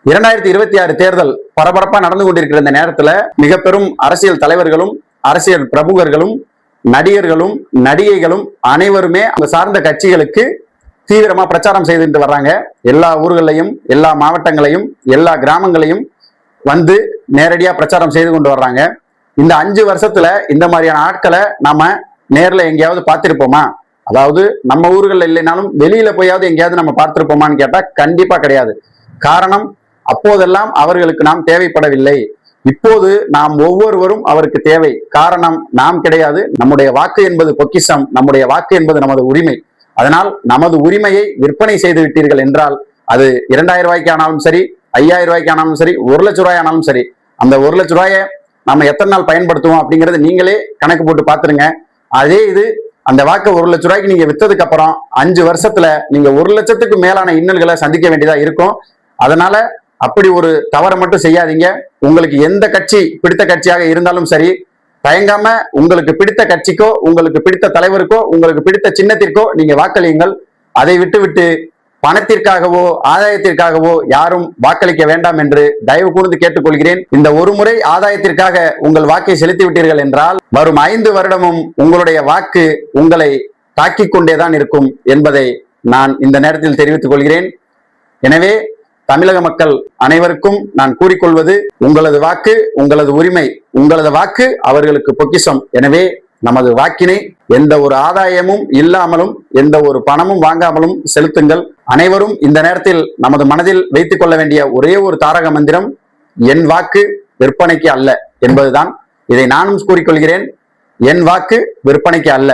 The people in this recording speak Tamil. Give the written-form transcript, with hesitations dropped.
2026 தேர்தல் பரபரப்பா நடந்து கொண்டிருக்கிற இந்த நேரத்துல மிக பெரும் அரசியல் தலைவர்களும் அரசியல் பிரமுகர்களும் நடிகர்களும் நடிகைகளும் அனைவருமே அவங்க சார்ந்த கட்சிகளுக்கு தீவிரமா பிரச்சாரம் செய்துட்டு வர்றாங்க. எல்லா ஊர்களையும் எல்லா மாவட்டங்களையும் எல்லா கிராமங்களையும் வந்து நேரடியா பிரச்சாரம் செய்து கொண்டு வர்றாங்க. இந்த 5 வருஷத்துல இந்த மாதிரியான ஆட்களை நாம நேர்ல எங்கேயாவது பார்த்திருப்போமா? அதாவது நம்ம ஊர்கள் இல்லைனாலும் வெளியில போயாவது எங்கேயாவது நம்ம பார்த்திருப்போமான்னு கேட்டா கண்டிப்பா கிடையாது. காரணம், அப்போதெல்லாம் அவர்களுக்கு நாம் தேவைப்படவில்லை. இப்போது நாம் ஒவ்வொருவரும் அவருக்கு தேவை. காரணம், நாம் கிடையாது. நம்முடைய வாக்கு என்பது பொக்கிஷம், நம்முடைய வாக்கு என்பது நமது உரிமை. அதனால் நமது உரிமையை விற்பனை செய்து விட்டீர்கள் என்றால் அது 2000 ரூபாய்க்கு ஆனாலும் சரி, 5000 ரூபாய்க்கு ஆனாலும் சரி, 1 லட்சம் ரூபாய் ஆனாலும் சரி, அந்த 1 லட்சம் ரூபாயை நம்ம எத்தனை நாள் பயன்படுத்துவோம் அப்படிங்கறது நீங்களே கணக்கு போட்டு பாத்துருங்க. அதே இது அந்த வாக்கு 1 லட்சம் ரூபாய்க்கு நீங்க வித்ததுக்கு அப்புறம் 5 வருஷத்துல நீங்க 1 லட்சத்துக்கு மேலான இன்னல்களை சந்திக்க வேண்டியதா இருக்கும். அதனால அப்படி ஒரு தவறை மட்டும் செய்யாதீங்க. உங்களுக்கு எந்த கட்சி பிடித்த கட்சியாக இருந்தாலும் சரி, தயங்காம உங்களுக்கு பிடித்த கட்சிக்கோ, உங்களுக்கு பிடித்த தலைவருக்கோ, உங்களுக்கு பிடித்த சின்னத்திற்கோ நீங்க வாக்களியுங்கள். அதை விட்டு பணத்திற்காகவோ ஆதாயத்திற்காகவோ யாரும் வாக்களிக்க வேண்டாம் என்று தயவு கூர்ந்து கேட்டுக்கொள்கிறேன். இந்த ஒரு முறை ஆதாயத்திற்காக உங்கள் வாக்கை செலுத்தி விட்டீர்கள் என்றால் வரும் 5 வருடமும் உங்களுடைய வாக்கு உங்களை தாக்கிக் கொண்டேதான் இருக்கும் என்பதை நான் இந்த நேரத்தில் தெரிவித்துக் கொள்கிறேன். எனவே தமிழக மக்கள் அனைவருக்கும் நான் கூறிக்கொள்வது, உங்களது வாக்கு உங்களது உரிமை, உங்களது வாக்கு அவர்களுக்கு பொக்கிஷம். எனவே நமது வாக்கினை எந்த ஒரு ஆதாயமும் இல்லாமலும் எந்த ஒரு பணமும் வாங்காமலும் செலுத்துங்கள். அனைவரும் இந்த நேரத்தில் நமது மனதில் வைத்துக் கொள்ள வேண்டிய ஒரே ஒரு தாரக மந்திரம், என் வாக்கு விற்பனைக்கு அல்ல என்பதுதான். இதை நானும் கூறிக்கொள்கிறேன். என் வாக்கு விற்பனைக்கு அல்ல.